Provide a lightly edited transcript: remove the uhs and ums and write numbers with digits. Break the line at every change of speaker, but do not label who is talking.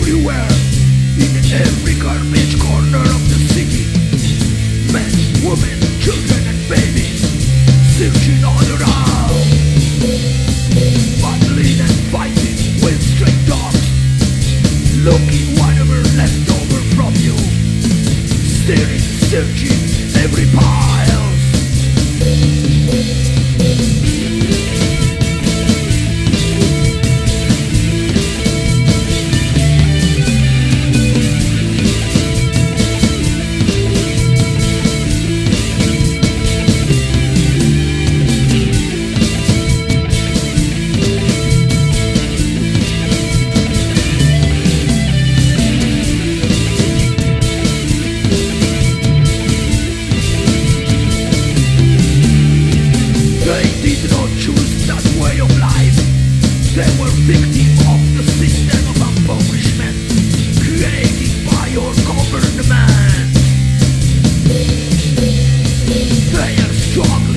everywhere, in every garbage corner of the city. Men, women, children and babies searching all around, battling and fighting with stray dogs, looking whatever left over from you, staring, searching every pile. They were victims of the system of impoverishment created by your government. They are strong